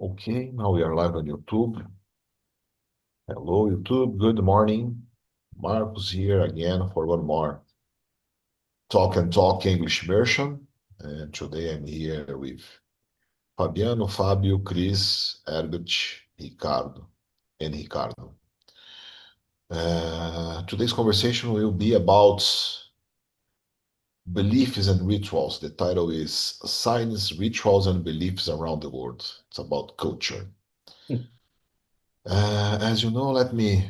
Okay, now we are live on YouTube. Hello, YouTube. Good morning. Marcos here again for one more Talk and Talk English version. And today I'm here with Fabiano, Fábio, Chris, Herbert, Ricardo, and Ricardo. Today's conversation will be about beliefs and rituals. The title is Signs, Rituals, and Beliefs Around the World. It's about culture. As you know, let me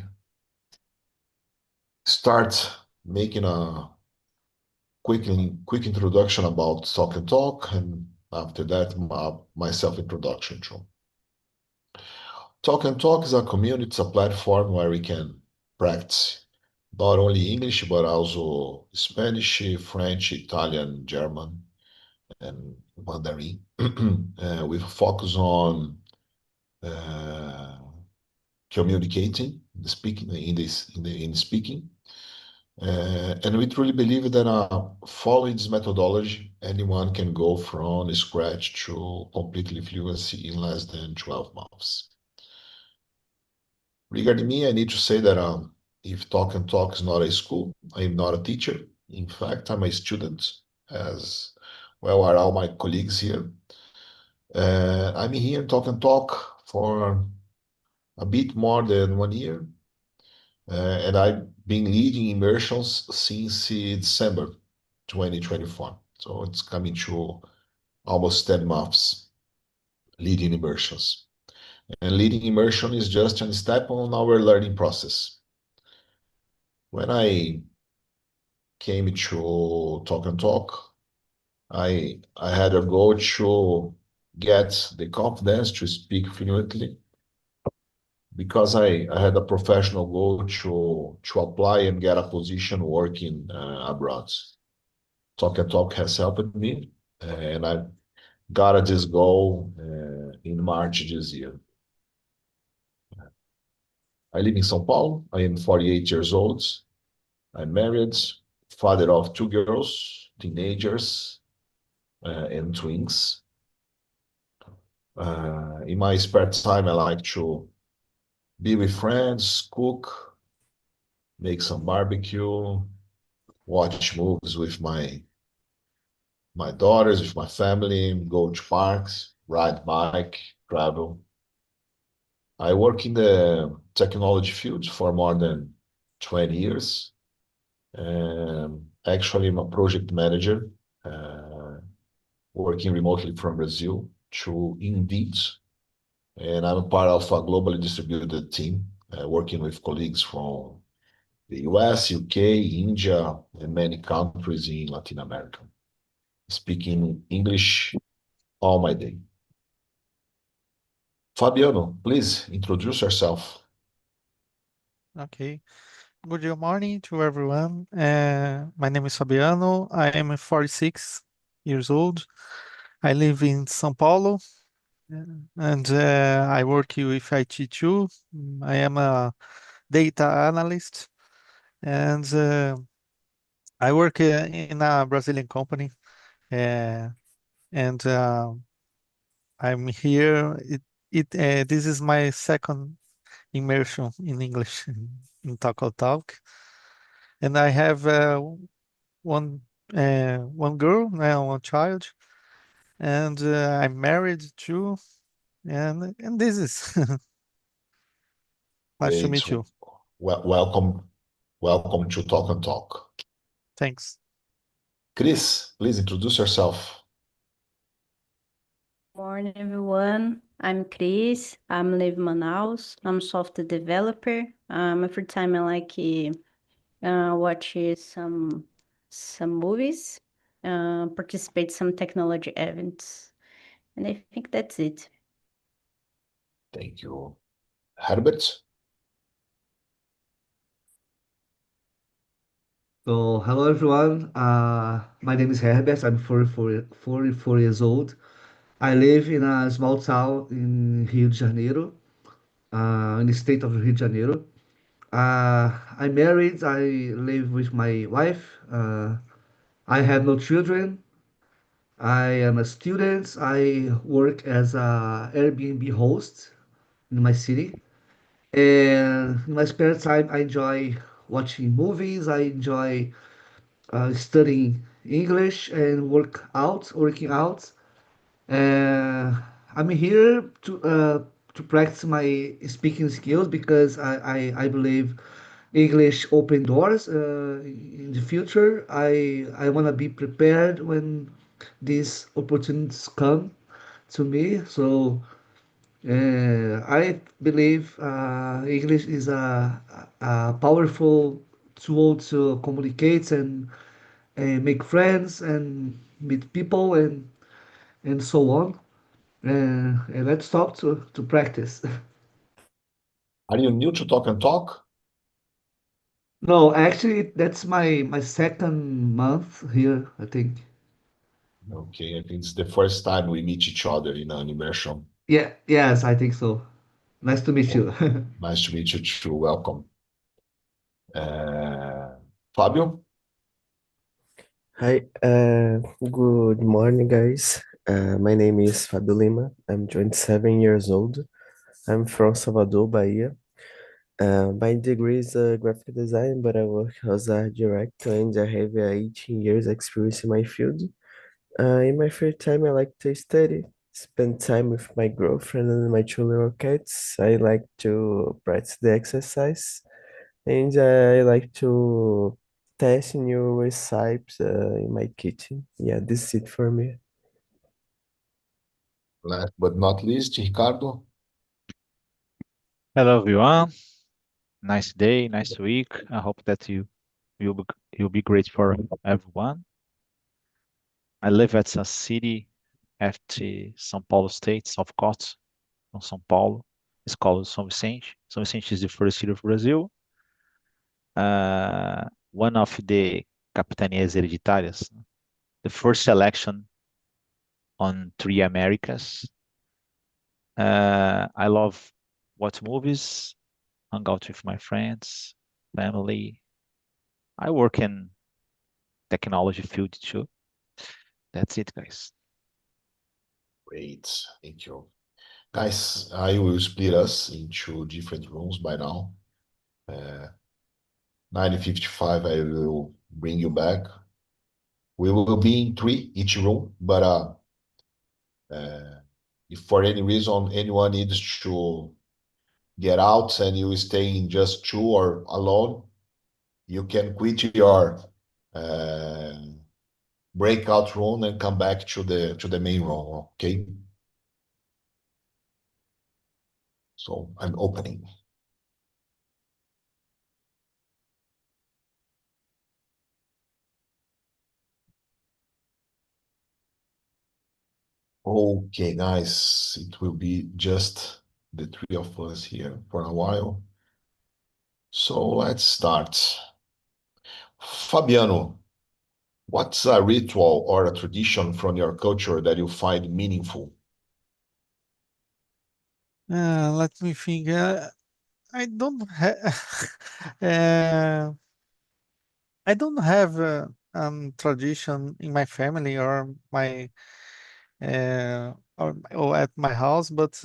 start making a quick introduction about Talk and Talk, and after that, my self-introduction too. Talk and Talk is a community, it's a platform where we can practice not only English, but also Spanish, French, Italian, German, and Mandarin. With focus on uh, communicating, the speaking in speaking. And we truly believe that following this methodology, anyone can go from scratch to completely fluency in less than 12 months. Regarding me, I need to say that if Talk and Talk is not a school, I am not a teacher. In fact, I'm a student, as well are all my colleagues here. I'm here in Talk and Talk for a bit more than 1 year, and I've been leading immersions since December 2024. So it's coming to almost 10 months leading immersions. And leading immersion is just a step on our learning process. When I came to Talk and Talk, I had a goal to get the confidence to speak fluently because I had a professional goal to apply and get a position working abroad. Talk and Talk has helped me, and I got this goal in March this year. I live in São Paulo. I am 48 years old. I'm married, father of two girls, teenagers, and twins. In my spare time, I like to be with friends, cook, make some barbecue, watch movies with my daughters, with my family, go to parks, ride bike, travel. I work in the technology field for more than 20 years. Actually, I'm a project manager working remotely from Brazil to Indeed. And I'm a part of a globally distributed team working with colleagues from the US, UK, India, and many countries in Latin America, speaking English all my day. Fabiano, please introduce yourself. Okay. Good morning to everyone. My name is Fabiano. I am 46 years old. I live in São Paulo, and I work with IT too. I am a data analyst, and I work in a Brazilian company. Uh, and I'm here. This is my second immersion in English in Talk, and I have one one girl now, one child, and I'm married too, and this is nice to Great. meet you. Welcome to Talk and Talk. Thanks. Chris, please introduce yourself. Morning, everyone. I'm Cris. I'm live in Manaus. I'm a software developer. My free time I like watch some movies, participate some technology events, and I think that's it. Thank you. Herbert? So, hello everyone. My name is Herbert. I'm 44 years old. I live in a small town in Rio de Janeiro, in the state of Rio de Janeiro. I'm married. I live with my wife. I have no children. I am a student. I work as a Airbnb host in my city. And in my spare time, I enjoy watching movies. I enjoy studying English and working out. Uh, I'm here to practice my speaking skills because I believe English open doors in the future. I want to be prepared when these opportunities come to me. So I believe English is a powerful tool to communicate and make friends and meet people and so on. And let's talk to practice. Are you new to Talk and Talk? No, actually, that's my second month here, I think. Okay, I think it's the first time we meet each other in an immersion. Yeah, yes, I think so. Nice to meet So you. nice to meet you too. Welcome. Uh, Fabio? Hi, good morning, guys. My name is Fabio Lima. I'm 27 years old. I'm from Salvador, Bahia. My degree is graphic design, but I work as a director and I have 18 years experience in my field. In my free time, I like to study, spend time with my girlfriend and my two little cats. I like to practice the exercise, and I like to test new recipes in my kitchen. Yeah, this is it for me. Last but not least, Ricardo. Hello everyone. Nice day, nice week. I hope that you'll be great for everyone. I live at a city at the São Paulo state, South Coast from São Paulo. It's called São Vicente. São Vicente is the first city of Brazil. One of the capitanias hereditárias, the first selection on three Americas. I love watch movies, hang out with my friends, family. I work in technology field too. That's it, guys. Great, thank you. Guys, I will split us into different rooms by now. 9:55, I will bring you back. We will be in three each room, but if for any reason anyone needs to get out and you stay in just two or alone, you can quit your uh, breakout room and come back to the main room, okay? So I'm opening. Okay, guys, it will be just the three of us here for a while. So let's start. Fabiano, what's a ritual or a tradition from your culture that you find meaningful? Let me think. I don't have. uh, I don't have a tradition in my family or at my house, but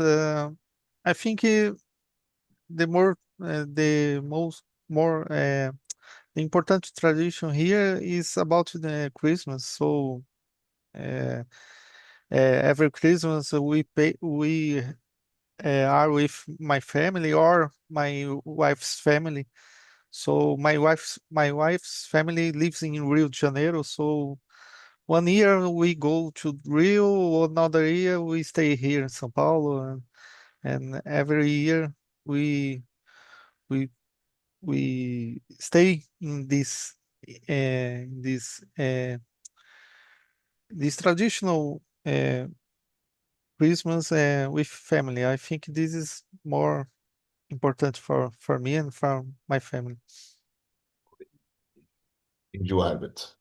I think the most more the important tradition here is about the Christmas. So every Christmas we are with my family or my wife's family. So my wife's family lives in Rio de Janeiro. So one year we go to Rio, another year we stay here in São Paulo, and every year we we we stay in this traditional Christmas with family. I think this is more important for me and for my family. Did you have it?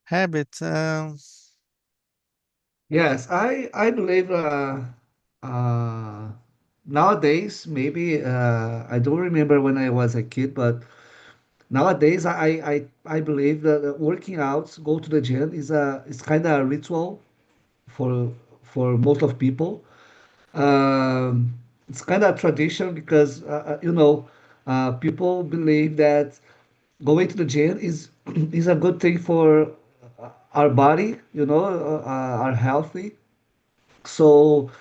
Habit. Yes, I believe uh, nowadays maybe I don't remember when I was a kid, but Nowadays, I believe that working out, go to the gym is kind of a ritual for most of people. It's kind of tradition because people believe that going to the gym is is a good thing for our body, are healthy. So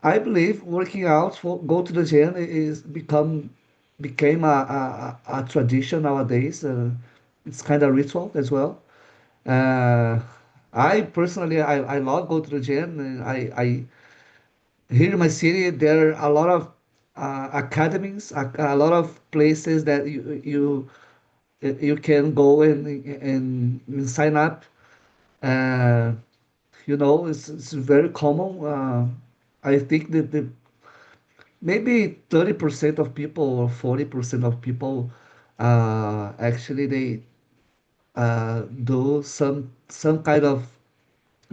I believe working out for go to the gym is became a tradition nowadays. It's kind of ritual as well. Uh, I personally I love go to the gym. And I here in my city there are a lot of academies, a lot of places that you can go and sign up. Uh, it's very common. I think that maybe 30% of people or 40% of people actually they do some kind of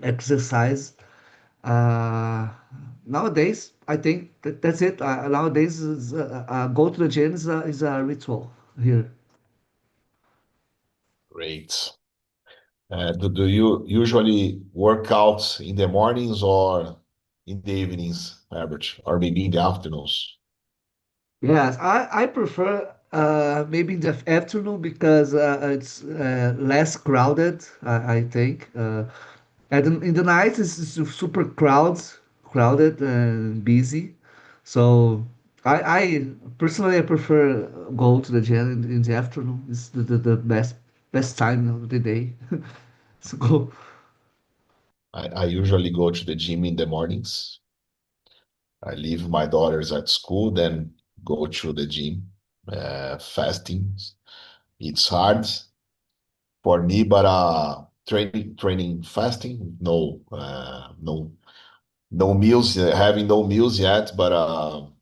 exercise. Uh, Nowadays, I think that's it. Nowadays, go to the gym is a ritual here. Great. Do you usually work out in the mornings or in the evenings, Herbert, or maybe in the afternoons? Yes, I prefer maybe in the afternoon because it's less crowded, I think. And in the night it's super crowded and busy. So I personally I prefer go to the gym in the afternoon. It's the best time of the day. So go. I usually go to the gym in the mornings. I leave my daughters at school, then go to the gym. Fasting. It's hard for me, but training fasting, no meals, having no meals yet, but on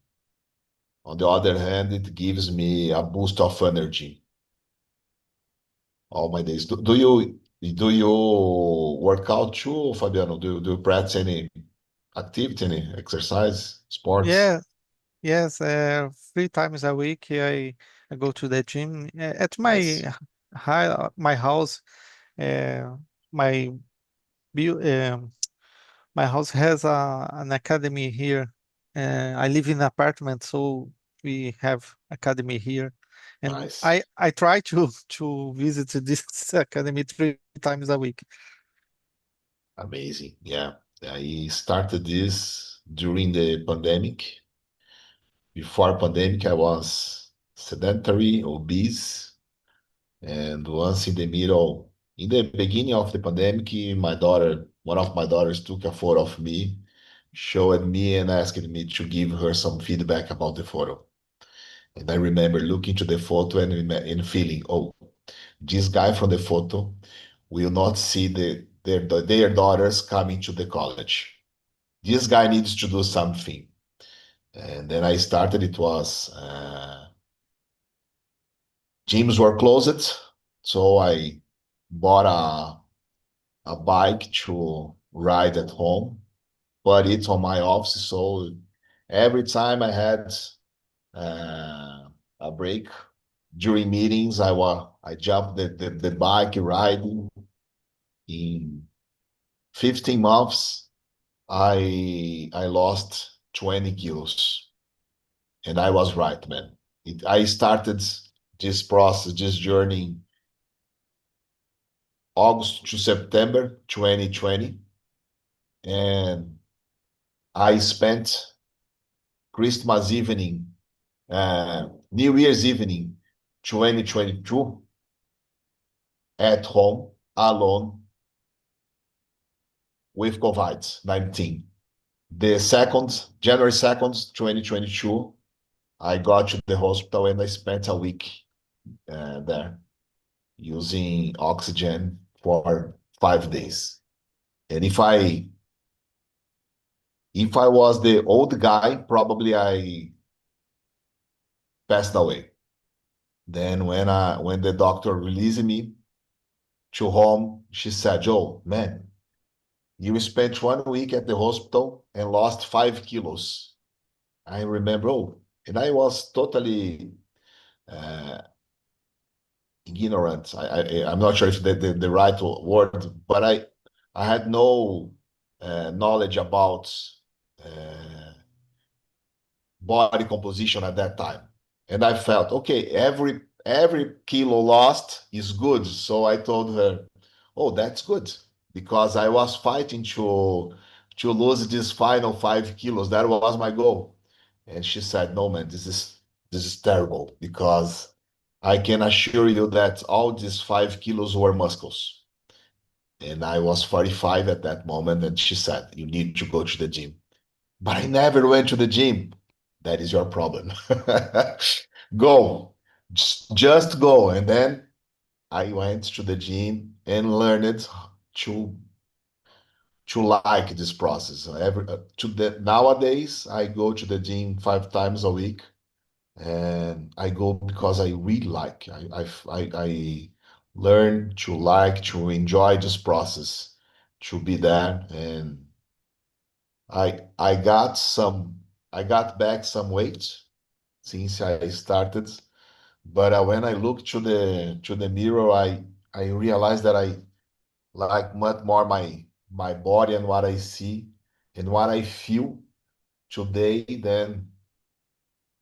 the other hand, it gives me a boost of energy all my days. Do you work out too, Fabiano? Do you practice any activity, any exercise, sports? Yeah, yes, 3 times a week I go to the gym. At Nice. my house, uh, my build my house has an academy here. I live in an apartment, so we have academy here, and Nice. I try to to visit this academy 3 times a week. Amazing. Yeah. I started this during the pandemic. Before pandemic, I was sedentary, obese, and once in the beginning of the pandemic, one of my daughters took a photo of me, showed me and asked me to give her some feedback about the photo. And I remember looking to the photo and feeling, oh, this guy from the photo will not see their daughters coming to the college. This guy needs to do something. And then I started, gyms were closed. So I bought a bike to ride at home, but it's on my office. So every time I had a break during meetings, I jumped the bike riding. In 15 months, I lost 20 kilos. And I was right, man. I started this process, this journey, August to September 2020. And I spent Christmas evening, New Year's evening 2022 at home alone with COVID-19. January 2nd, 2022, I got to the hospital and I spent a week there using oxygen for 5 days. And if I was the old guy, probably I passed away. Then when the doctor released me to home, she said, "Joe, man, you spent 1 week at the hospital and lost 5 kilos." I remember, oh, and I was totally uh, ignorant. I'm not sure if the right word, but I had no knowledge about uh, body composition at that time. And I felt, okay, every kilo lost is good. So I told her, oh, that's good. Because I was fighting to lose these final 5 kilos. That was my goal. And she said, no, man, this is terrible because I can assure you that all these 5 kilos were muscles. And I was 45 at that moment. And she said, you need to go to the gym. But I never went to the gym. That is your problem. Go. Just go. And then I went to the gym and learned to to like this process. Nowadays, I go to the gym 5 times a week, and I go because I really like. I learn to like to enjoy this process, to be there, and I got back some weight since I started. But when I look to the mirror, I realize that I like much more my body and what I see and what I feel today than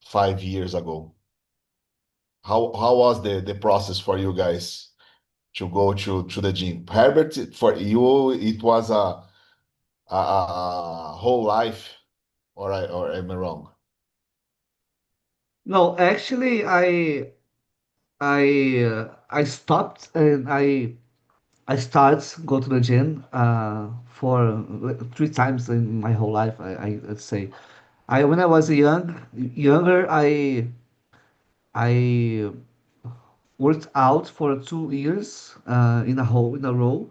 5 years ago. How was the process for you guys to go to the gym? Herbert, for you, it was a whole life, or am I wrong? No, actually, I stopped and I start go to the gym for 3 times in my whole life. I'd say I when I was younger I worked out for 2 years in a row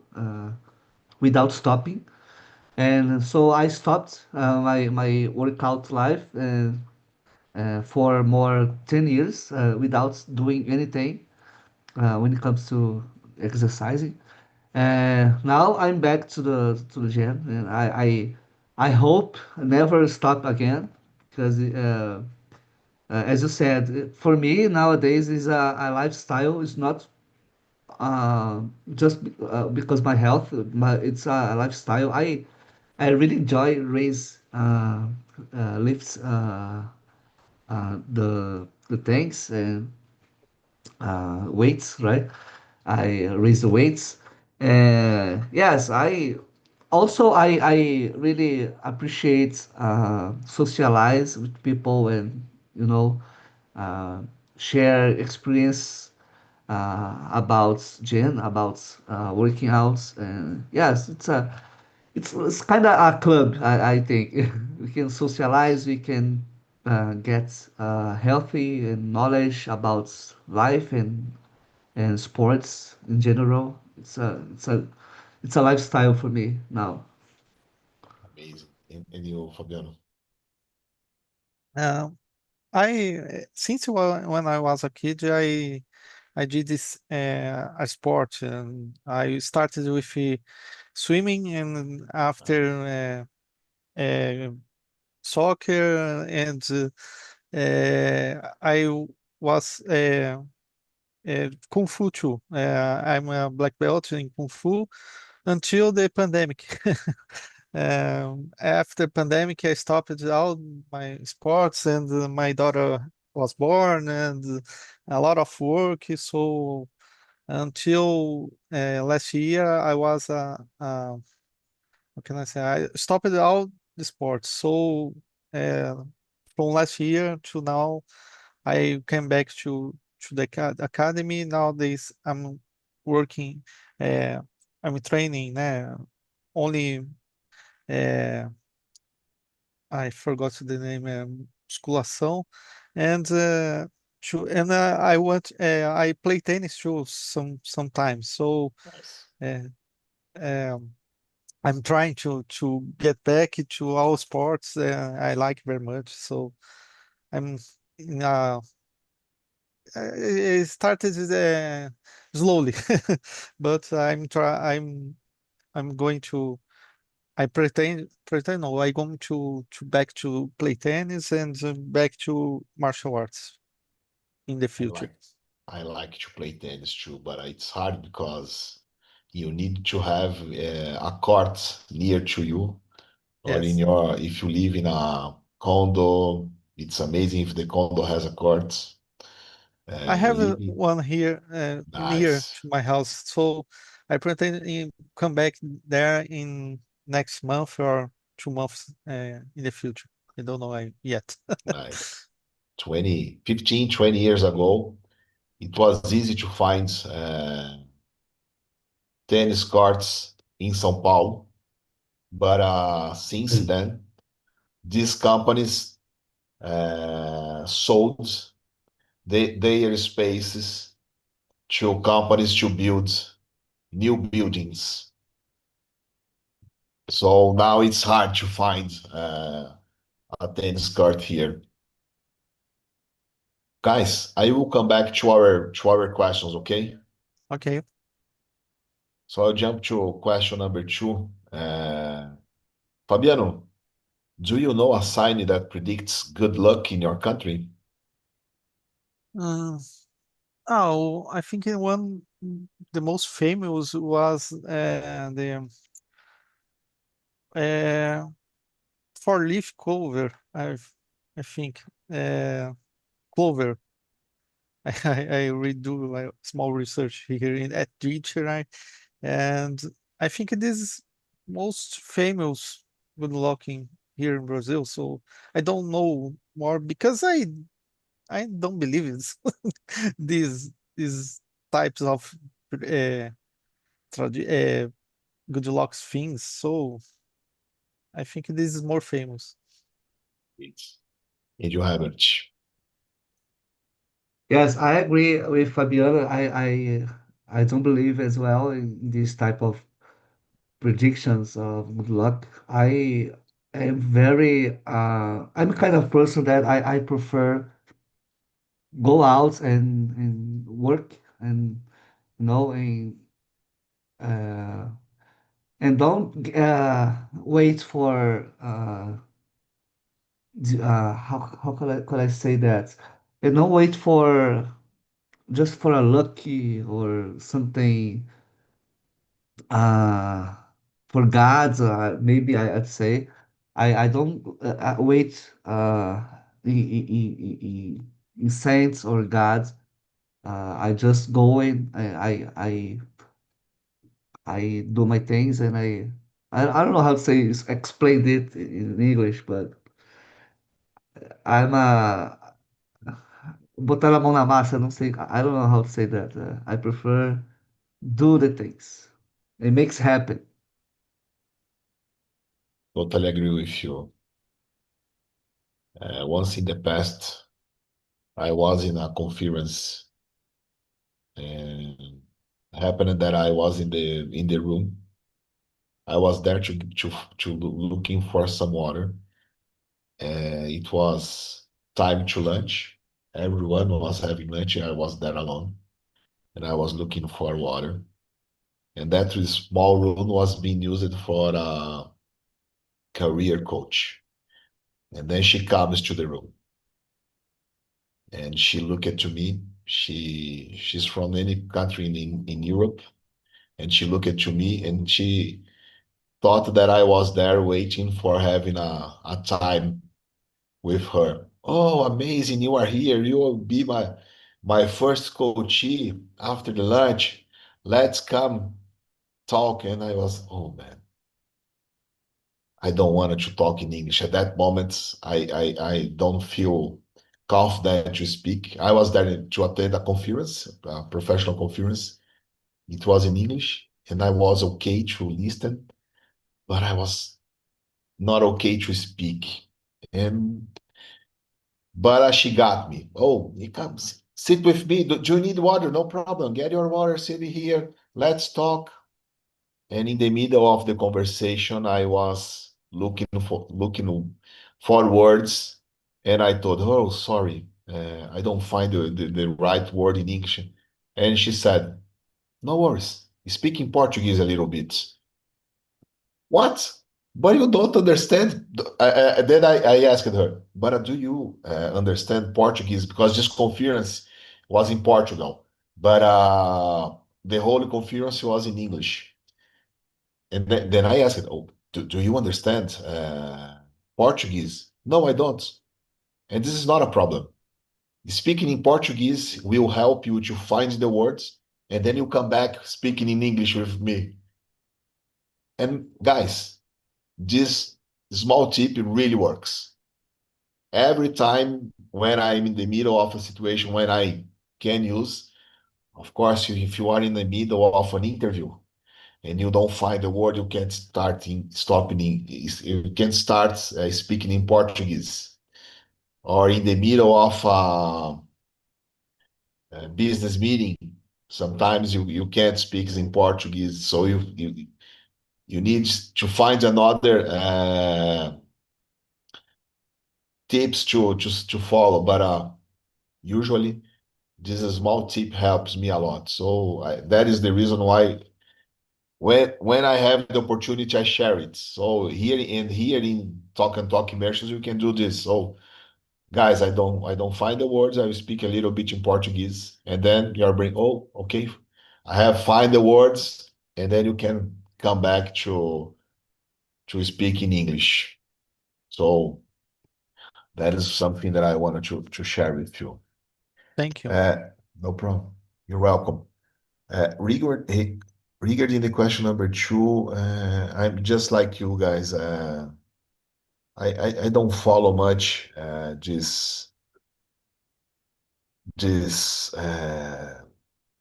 without stopping, and so I stopped my workout life for more 10 years without doing anything when it comes to exercising. Now I'm back to the gym, and I hope never stop again because as you said, for me nowadays is a lifestyle. It's not just because my health, it's a lifestyle. I really enjoy raise lifts the things and weights, right? I raise the weights. Yes, I really appreciate socialize with people and you know uh, share experience about gym, about working out, and yes, it's kind of a club. I think we can socialize, we can get healthy and knowledge about life and sports in general. It's a lifestyle for me now. Amazing. And you, Fabiano? Uh, since when I was a kid, I did this a sport, and I started with swimming, and after soccer, and I was Kung Fu too. I'm a black belt in Kung Fu until the pandemic. After pandemic, I stopped all my sports, and my daughter was born, and a lot of work. So until last year, I was what can I say? I stopped all the sports. So uh, from last year to now, I came back to the academy. Nowadays, I'm working. Uh, I'm training. Only uh, I forgot the name. Musculação, and I play tennis too sometimes. So. Nice. Uh, um, I'm trying to get back to all sports. I like very much. So I'm in it started slowly, but I'm going to I pretend no, I'm going to back to play tennis and back to martial arts in the I future. like. I like to play tennis too, but it's hard because you need to have a court near to you, or Yes. if you live in a condo, it's amazing if the condo has a court. I have Living one here near nice, to my house, so I plan to come back there in next month or 2 months in the future. I don't know yet. nice. 20 years ago, it was easy to find tennis courts in São Paulo, but since then, these companies sold their spaces to companies to build new buildings. So now it's hard to find a tennis court here. Guys, I will come back to our questions, okay? Okay. So I'll jump to question number 2. Fabiano, do you know a sign that predicts good luck in your country? Um, oh, I think the most famous was the uh, four-leaf clover. I think clover. I redo a small research here at teacher, right? And I think it is most famous good looking here in Brazil. So I don't know more because I don't believe it's these types of uh, good luck things. So I think this is more famous. And you haven't. Yes, I agree with Fabiana. I don't believe as well in this type of predictions of good luck. I am very I'm kind of person that I prefer go out and work and and uh don't wait for how could I say that? And don't wait for just for a lucky or something uh for gods maybe I'd say I don't wait in saints or gods. I just go in. I do my things and I don't know how to say explain it in English, but I'm botar a mão na massa. Não sei. I don't know how to say that. I prefer do the things. It makes happen. Totally agree with you. Once in the past, I was in a conference and happened that I was in the room. I was there to looking for some water. It was time to lunch. Everyone was having lunch. I was there alone, and I was looking for water. And that small room was being used for a career coach. And then she comes to the room, and she looked to me. She's from any country in Europe, and she looked to me, and she thought that I was there waiting for having a time with her. Oh, amazing! You are here. You will be my first coachee after the lunch. Let's come talk. And I was, oh man, I don't want to talk in English. At that moment, I don't feel confident to speak. I was there to attend a conference, a professional conference. It was in English, and I was okay to listen, but I was not okay to speak. And but she got me. Oh, he comes. Sit with me. Do you need water? No problem. Get your water. Sit here. Let's talk. And in the middle of the conversation, I was looking for words, and I told her, "Oh, sorry, I don't find the right word in English." And she said, "No worries. Speaking Portuguese a little bit." What? But you don't understand. Then I asked her, but do you understand Portuguese? Because this conference was in Portugal, but the whole conference was in English. And then I asked, "Oh, do you understand Portuguese?" No, I don't. And this is not a problem. Speaking in Portuguese will help you to find the words, and then you come back speaking in English with me. And guys, this small tip really works. Every time when I'm in the middle of a situation when I can use, of course, if you are in the middle of an interview and you don't find the word, you can't you can start speaking in Portuguese, or in the middle of a business meeting. Sometimes you can't speak in Portuguese, so you need to find another tips to follow. But usually this small tip helps me a lot. So that is the reason why when I have the opportunity, I share it. So here in Talk and Talk Immersions, you can do this. So guys, I don't find the words. I will speak a little bit in Portuguese, and then your brain, oh, okay, I have find the words, and then you can come back to speak in English. So that is something that I wanted to share with you. Thank you. Uh, no problem. You're welcome. Regarding the question number two, I'm just like you guys. I don't follow much this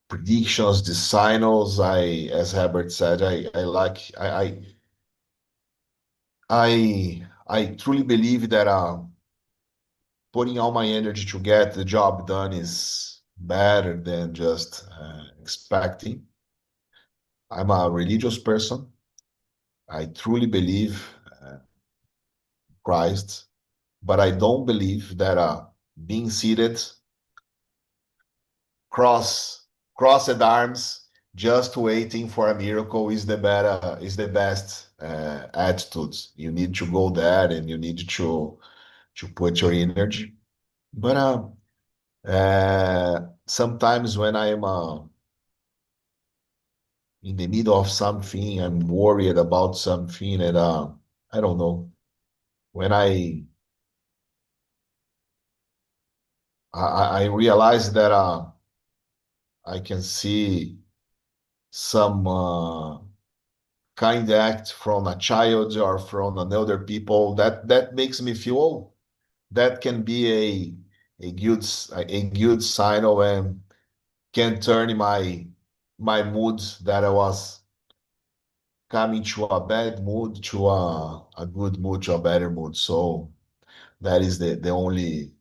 predictions, the signals. As Herbert said, I truly believe that putting all my energy to get the job done is better than just expecting. I'm a religious person. I truly believe Christ, but I don't believe that being seated, cross crossed arms, just waiting for a miracle is the best attitude. You need to go there and you need to put your energy. But sometimes when I am in the middle of something, I'm worried about something, and I don't know. When I realize that I can see some kind act from a child or from another people that makes me feel, oh, that can be a good sign of, and can turn my mood that I was coming to a bad mood to a good mood to a better mood. So that is the only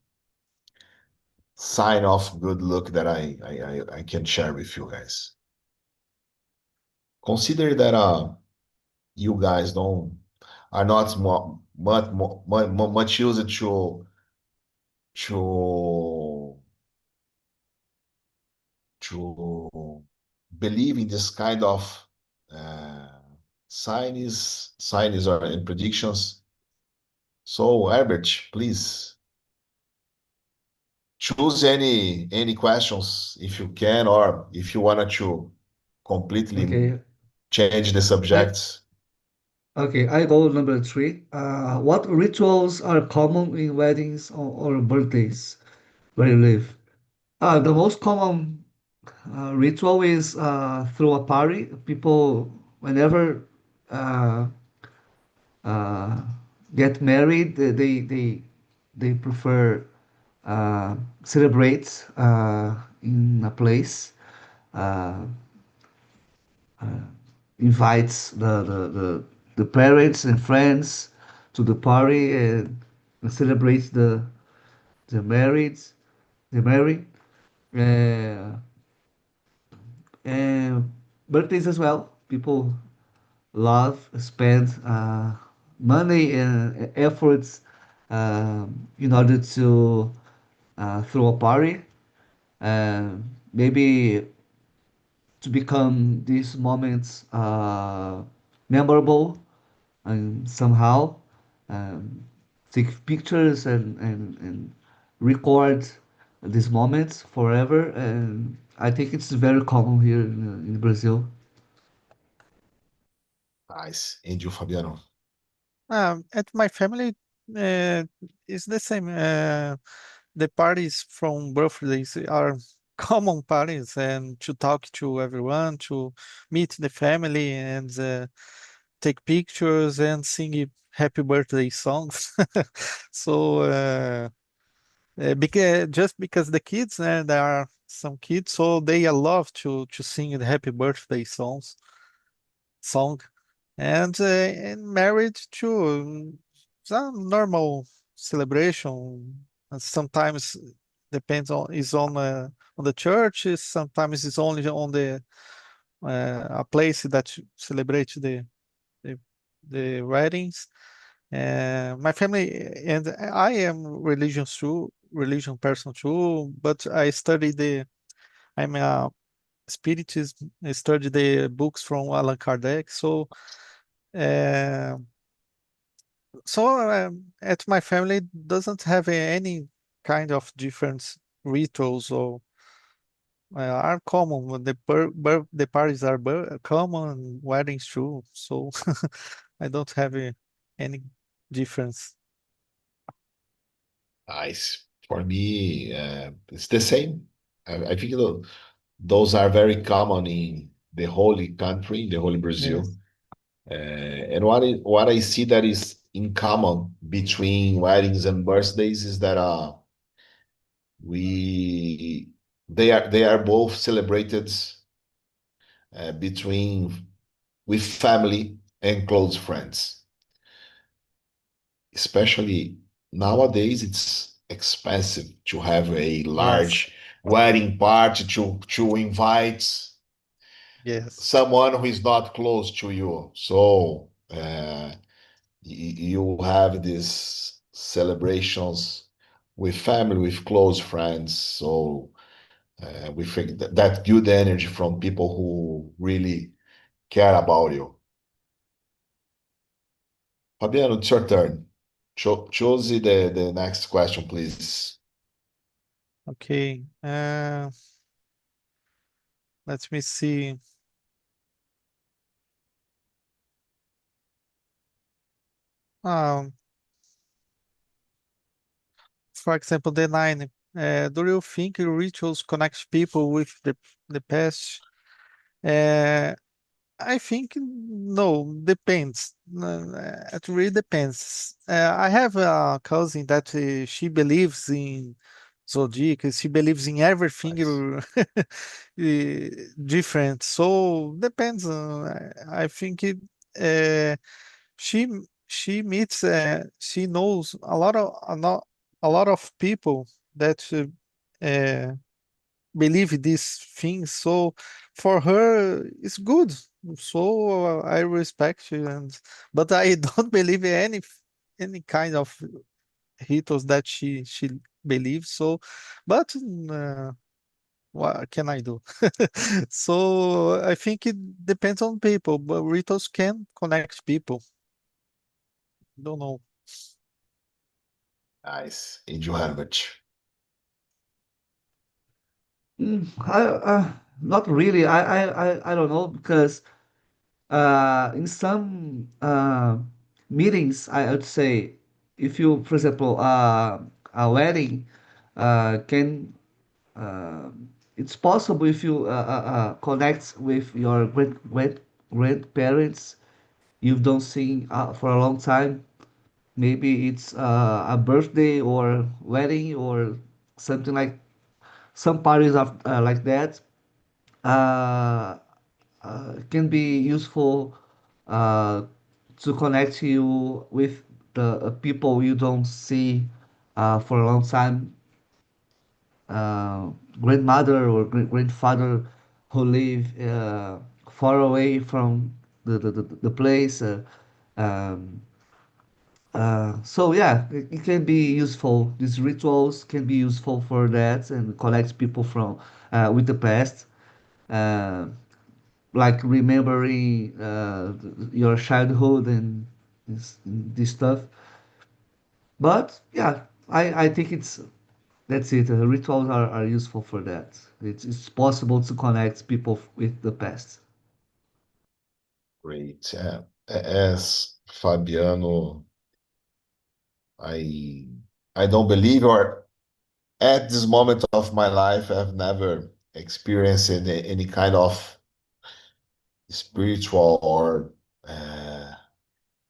sign of good luck that I can share with you guys. Consider that you guys don't are not much used to to believe in this kind of uh, signs or and predictions. So Herbert, please choose any questions if you can, or if you wanted to completely Okay. change the I subject. okay. I go number three. What rituals are common in weddings or birthdays where you live? The most common ritual is through a party. People, whenever uh, uh, get married, they prefer uh, celebrate in a place, uh, invites the parents and friends to the party and celebrates the marriage, the marriage, uh, and birthdays as well. People love spend money and efforts in order to throw a party, maybe to become these moments memorable and somehow um, take pictures and record these moments forever, and I think it's very common here in Brazil. Nice. And you, Fabiano? At my family, uh, it's the same. The parties from birthdays are common parties, and to talk to everyone, to meet the family, and take pictures and sing happy birthday songs. So, because just because the kids, there are some kids, so they love to sing the happy birthday song, and marriage too. Some normal celebration. Sometimes depends on the church. Sometimes it's only on the a place that celebrates the, the weddings. My family and I am religion person too, but I'm a spiritist. I study the books from Allan Kardec. Uh, at my family doesn't have any kind of different rituals or are common. The parties are common, weddings too. So I don't have any difference. Nice. For me, it's the same. I think those are very common in the holy country, the holy Brazil. Yes. And what I see that is in common between weddings and birthdays is that we they are both celebrated between with family and close friends. Especially nowadays, it's expensive to have a Yes. large wedding party to invite Yes. someone who is not close to you. So you have these celebrations with family, with close friends. So we think that good energy from people who really care about you. Fabiano, it's your turn. Choose the next question, please. Okay. Let me see. Um, for example, the nine. Do you think rituals connect people with the past? Uh, I think no, depends. It really depends. I have a cousin that she believes in zodiac. She believes in everything Nice. different. So depends. I think uh, she she meets. She knows a lot of people that uh, believe these things. So for her, it's good. So I respect you, and but I don't believe in any kind of rituals that she believes. So, but what can I do? So I think it depends on people, but rituals can connect people. Don't know. Nice. And you, Herbert. Not really. I don't know because in some meetings, I would say, if you, for example, a wedding can it's possible if you connect with your grandparents you don't see for a long time. Maybe it's a birthday or wedding or something like some parties of like that uh, can be useful uh, to connect you with the people you don't see for a long time, uh, grandmother or grandfather who live far away from the place. Um, so yeah, it can be useful. These rituals can be useful for that and connect people from with the past. Uh, like remembering your childhood and this stuff. But yeah, I think it's That's it. Rituals are useful for that. It's possible to connect people with the past. Great. As Fabiano, I I don't believe, or at this moment of my life, I've never experienced any kind of spiritual or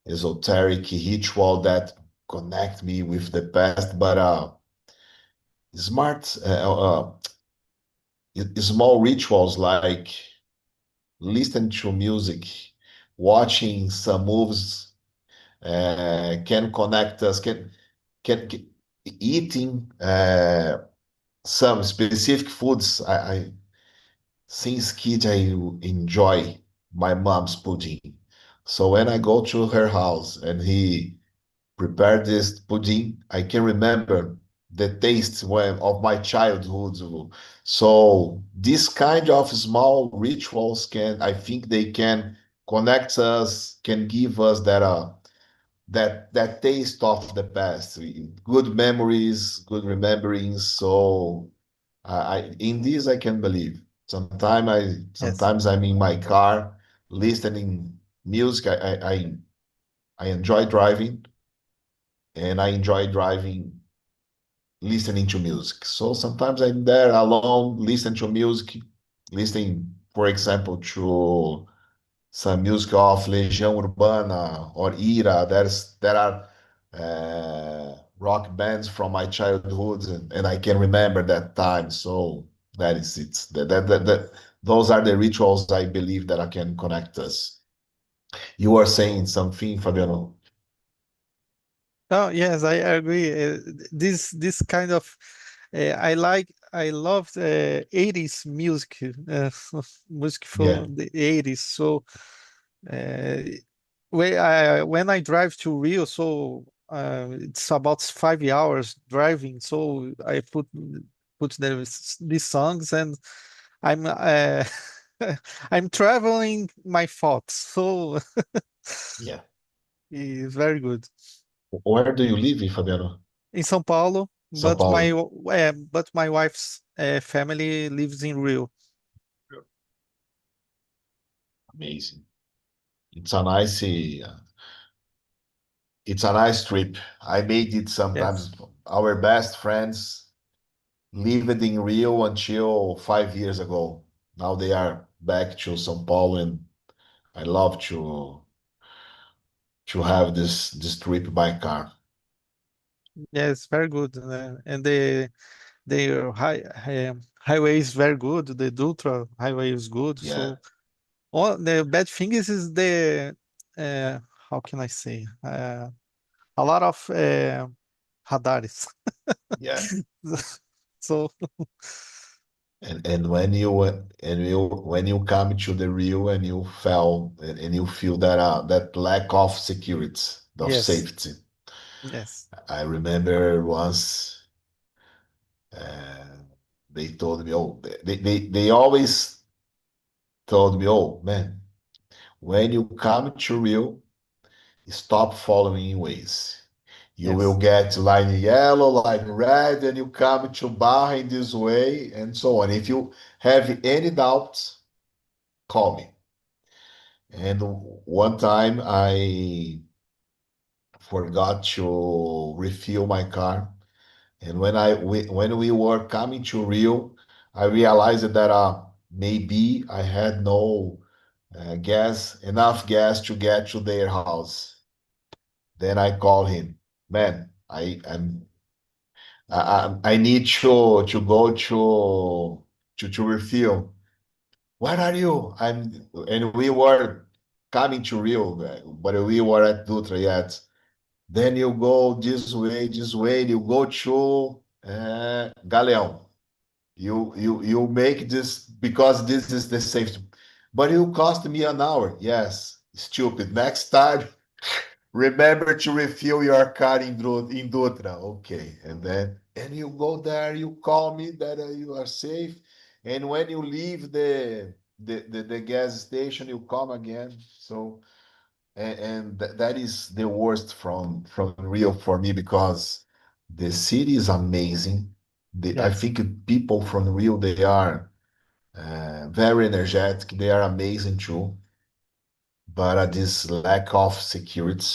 esoteric ritual that connect me with the past, but smart, small rituals like listening to music, watching some movies can connect us, can eating some specific foods. Since kid, I enjoy my mom's pudding. So when I go to her house and he prepared this pudding, I can remember the taste of my childhood. So this kind of small rituals I think they can connect us, can give us that taste of the past, good memories, good rememberings. So in this I can believe. Yes. Sometimes I'm in my car listening music. I enjoy driving, and I enjoy driving listening to music. So sometimes I'm there alone, listening to music, listening, for example, to some music of Legião Urbana or Ira. There are rock bands from my childhood, and I can remember that time. So that is it. Those are the rituals I believe that I can connect us. You are saying something, Fabiano? Oh, yes, I agree. This kind of I love 80s music, music Yeah, from the 80s. So uh, when I drive to Rio, so it's about 5 hours driving. So I put these songs, and I'm I'm traveling my thoughts. So yeah. it's very good. Where do you live, Fabiano? In São Paulo, São Paulo. but my wife's family lives in Rio. Amazing. It's a nice, it's a nice trip. I made it Yes, sometimes. Our best friends lived in Rio until 5 years ago. Now they are back to São Paulo, and I love to have this trip by car. yes, very good. And the highway is very good. The Dutra highway is good. Yeah, So all the bad thing is the uh, how can I say a lot of radares. yeah. So And when you come to the Rio and you fell and you feel that lack of security, of yes, safety. yes, I remember once uh, they told me, oh, they always told me, oh man, when you come to Rio, stop following ways. You will yes, get line yellow, line red, and you come to Barra in this way, and so on. If you have any doubts, call me. And one time I forgot to refill my car. And when we were coming to Rio, I realized that maybe I had no enough gas to get to their house. Then I called him, man. I need to go to refill. Where are you? And we were coming to Rio, but we were at Dutra yet. Then you go this way, you go to Galeão. You make this because this is the safety. But you cost me an hour. Yes, stupid. Next time, remember to refill your car in Dutra. Okay, and you go there. You call me that you are safe. And when you leave the gas station, you come again. So and that is the worst from Rio for me because the city is amazing. I Yes. think people from Rio, they are very energetic. They are amazing too, but this lack of security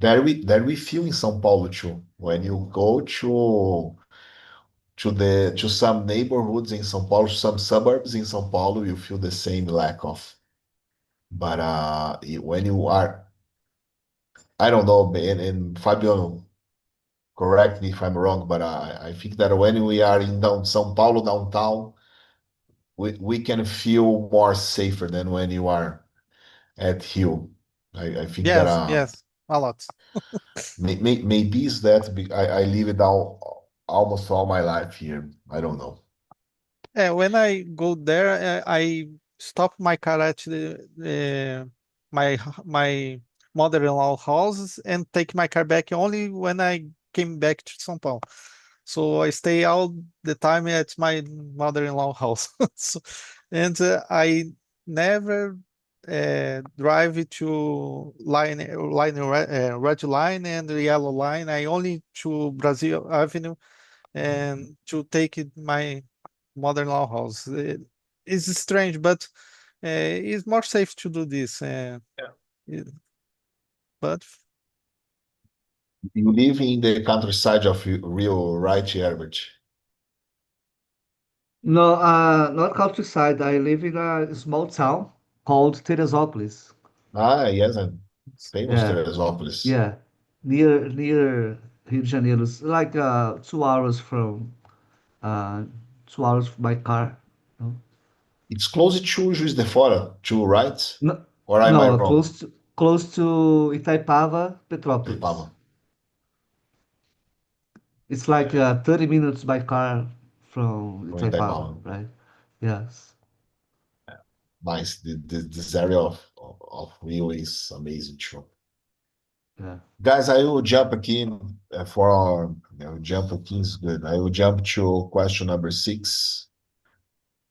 that we feel in São Paulo too. When you go to some neighborhoods in São Paulo, some suburbs in São Paulo, you feel the same lack of. But when you are, I don't know, and Fabiano, correct me if I'm wrong, but I think that when we are in São Paulo downtown, we can feel more safer than when you are at Hill. I think that Yes, yes, a lot. maybe it's that I live it almost all my life here. I don't know. When I go there, I stop my car at my mother-in-law house and take my car back only when I came back to São Paulo. So I stay all the time at my mother-in-law house. So, and I never drive to red line and yellow line. I only to Brazil Avenue and to take my mother-in-law house. It's strange, but it's more safe to do this. It- but You live in the countryside of Rio, right, Herbert? No, not countryside. I live in a small town called Teresópolis. Ah, yes, and famous Yeah, Teresópolis. yeah, near Rio de Janeiro. It's like 2 hours from uh 2 hours by car. No, It's close to Juiz de Fora, too, right? no, Or am I no, wrong? close to Itaipava, Petrópolis. Itaipava. It's like 30 minutes by car from From Itaipava, Itaipava. right? Yes. Nice. This area of Rio is amazing too. Yeah. Guys, I will jump again jump again is good. I will jump to question number 6.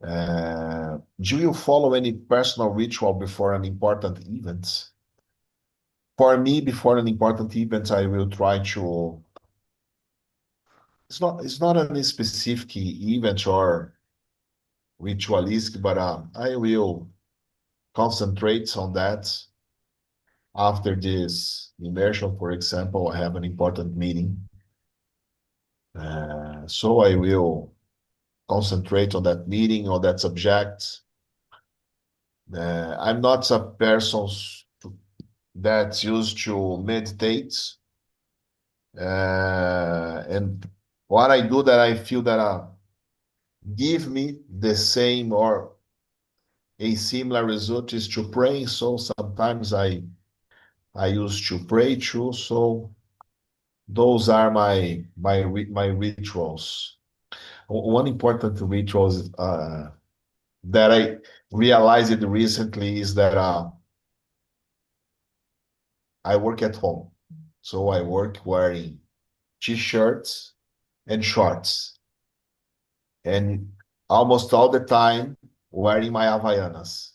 Do you follow any personal ritual before an important event? For me, before an important event, I will try to. It's not any specific event or ritualistic, but I will concentrate on that. After this immersion, for example, I have an important meeting. So I will concentrate on that meeting or that subject. I'm not a person that's used to meditate. And what I do that I feel that give me the same or a similar result is to pray. So sometimes I used to pray too. So those are my rituals. One important rituals that I realized recently is that I work at home. So I work wearing t-shirts and shorts, and almost all the time wearing my Havaianas.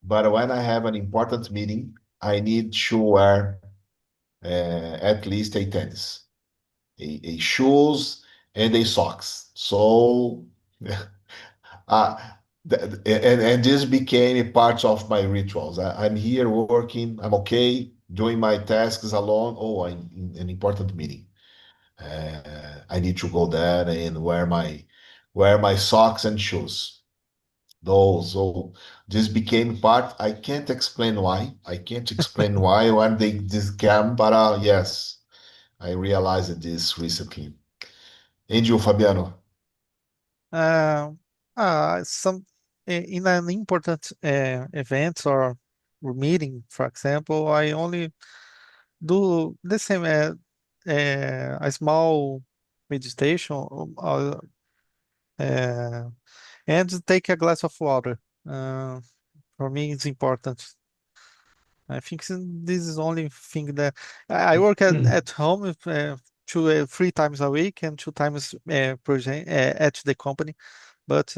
But when I have an important meeting, I need to wear at least a tennis, a shoes, and a socks. So, uh, and this became a part of my rituals. I'm here working. I'm okay doing my tasks alone. Oh, I'm in an important meeting. I need to go there and wear my socks and shoes. Those, so this became part. I can't explain why. I can't explain why when this came, but yes, I realized this recently. And you, Fabiano? uh, some in an important event or meeting, for example, I only do the same a small meditation uh, and take a glass of water. For me, it's important. I think this is the only thing that I work at home 3 times a week and 2 times at the company. But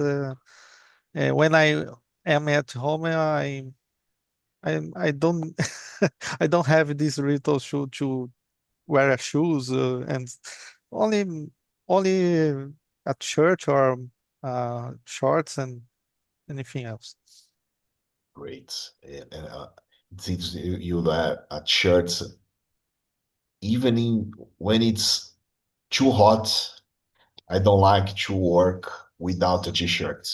when I am at home, I don't I don't have this ritual to wear a shoes and only only a shirt or shorts and anything else. Great. And since you at shirts, even when it's too hot, I don't like to work without a t-shirt.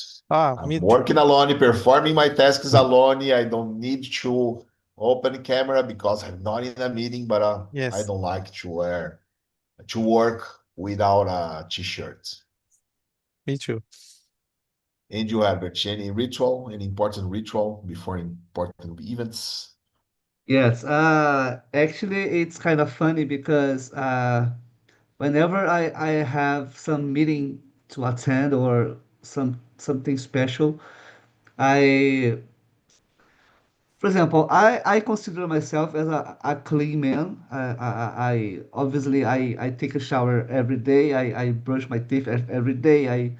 I'm Me too. working alone, performing my tasks alone. I don't need to open camera because I'm not in a meeting, but I Yes, don't like to work without a t-shirt. me too. And you, Herbert, any ritual, any important ritual before important events? Yes, actually, it's kind of funny because whenever I have some meeting to attend or something special, I, for example, I consider myself as a clean man. I obviously I take a shower every day. I brush my teeth every day.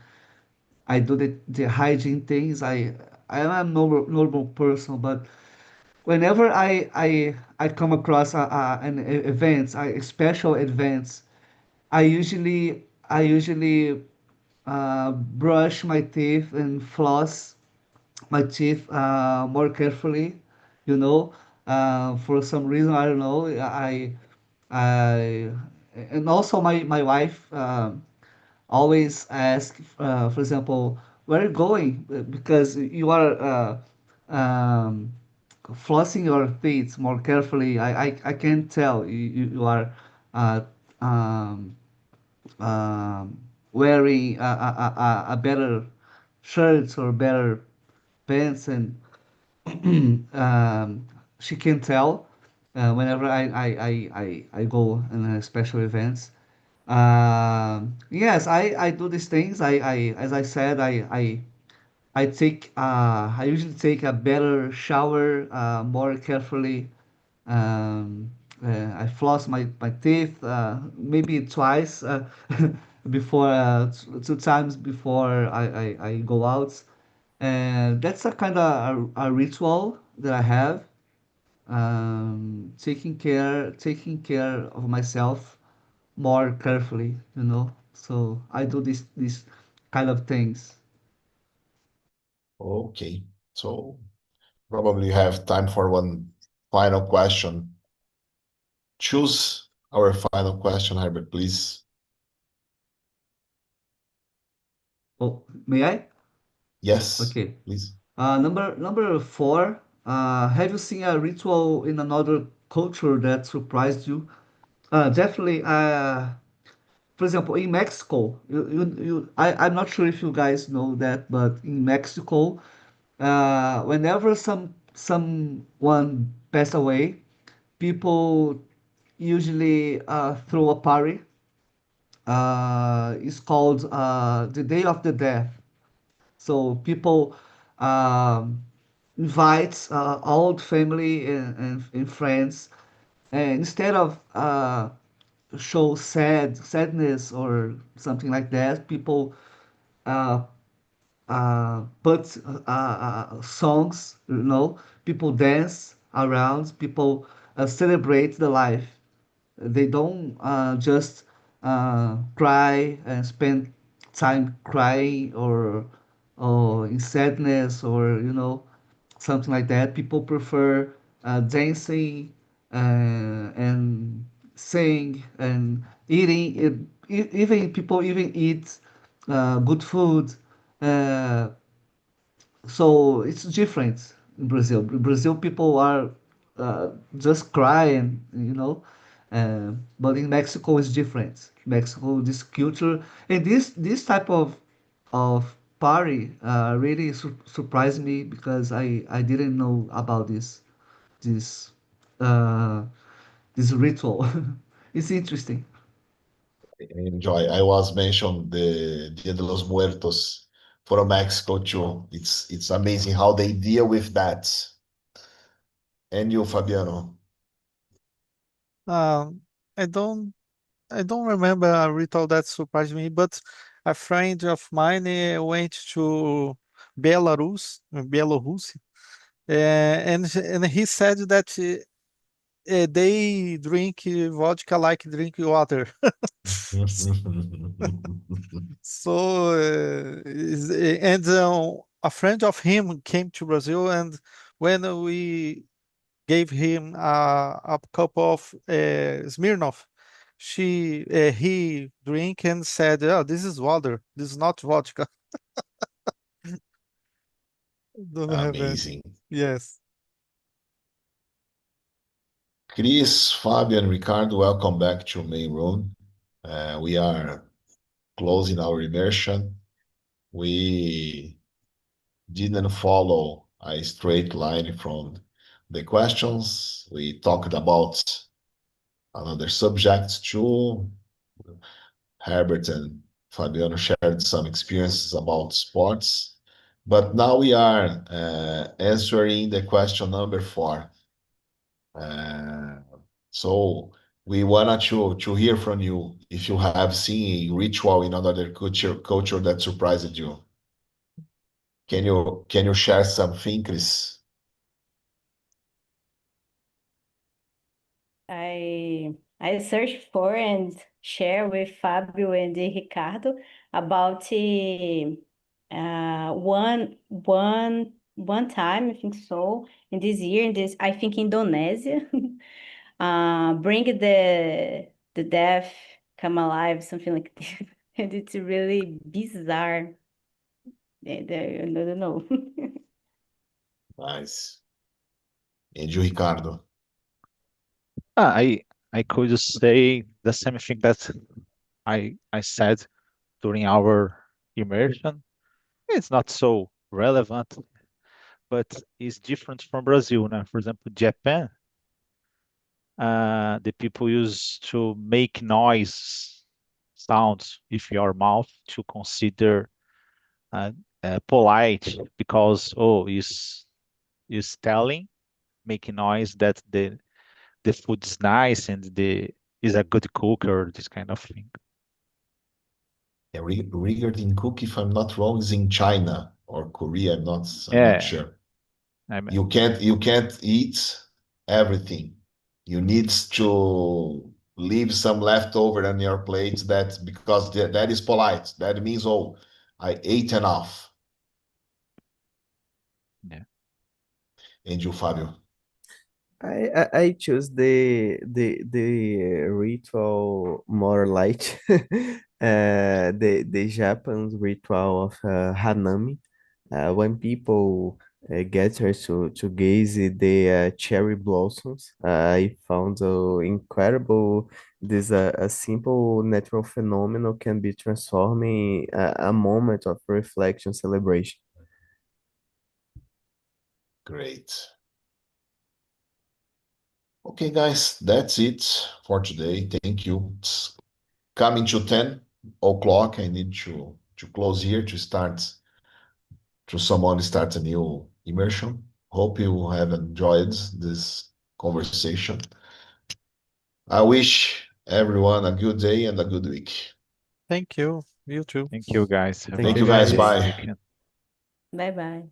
I do the hygiene things. I am a normal person, but whenever I come across an event, a special events, I usually brush my teeth and floss my teeth more carefully, you know. For some reason, I don't know. I and also my wife always ask, for example, where are you going? Because you are flossing your teeth more carefully. I can tell you are uh, um, um, wearing a better shirts or better pants, and she can tell whenever I go in special events. Yes, I do these things. As I said, I usually take a better shower more carefully. Um, I floss my teeth maybe twice before two times before I go out, and that's a kind of a ritual that I have. Taking care of myself more carefully, you know. So I do these kind of things. Okay. So probably have time for one final question. Choose our final question, Herbert, please. Oh, may I? Yes, Okay. please. Number four. Have you seen a ritual in another culture that surprised you? Definitely. For example, in Mexico, I'm not sure if you guys know that, but in Mexico, whenever someone pass away, people usually throw a party. It's called the Day of the Death. So people um, invite old family and friends, and instead of show sadness or something like that, people uh, put songs, you know, people dance around, people celebrate the life. They don't just cry and spend time crying or in sadness or something like that. People prefer dancing and sing and eating. Even people even eat good food. Uh, so it's different in Brazil. In Brazil, people are just crying, but in Mexico, it's different. Mexico, this culture and this type of party really surprised me because I didn't know about this uh, this ritual. It's interesting. I enjoy. I was mentioned the Dia de los Muertos from Mexico too. It's amazing how they deal with that. And you, Fabiano? Um, I don't I don't remember a ritual that surprised me, but a friend of mine went to Belarus, and he said that they drink vodka like drink water. So, a friend of him came to Brazil, and when we gave him a cup of Smirnoff, he drank and said, "Oh, this is water. This is not vodka." Don't have it. Amazing. Yes. Chris, Fabio, and Ricardo, welcome back to main room. We are closing our immersion. We didn't follow a straight line from the questions. We talked about another subject too. Herbert and Fabiano shared some experiences about sports. But now we are answering the question number 4. So we wanted to hear from you if you have seen a ritual in another culture that surprised you. Can you share something, Chris? I searched for and share with Fabio and Ricardo about one time, I think so, in this year, I think Indonesia, bring the deaf come alive, something like this. And it's really bizarre. I don't know. Nice. And you, Ricardo? I could say the same thing that I said during our immersion. It's not so relevant, but it's different from Brazil. Now, for example, Japan, the people use to make noise sounds with your mouth to consider polite because is telling making noise that the food is nice and the is a good cooker, this kind of thing. Yeah, regarding cook, if I'm not wrong, is in China or Korea. I'm not Yeah, sure. I'm, You can't eat everything. You need to leave some leftover on your plate because that is polite. That means, oh, I ate enough. yeah. And you, Fabio? I choose the ritual more light, the Japan's ritual of Hanami, when people gather to gaze at the cherry blossoms. I found incredible this a simple natural phenomenon can be transforming a moment of reflection celebration. Great. Okay, guys, that's it for today. Thank you. It's coming to 10 o'clock. I need to close here to someone start a new immersion. Hope you have enjoyed this conversation. I wish everyone a good day and a good week. Thank you. You too. Thank you guys. Have Thank Thank a you, you, guys. nice guys. Bye. weekend. Bye bye.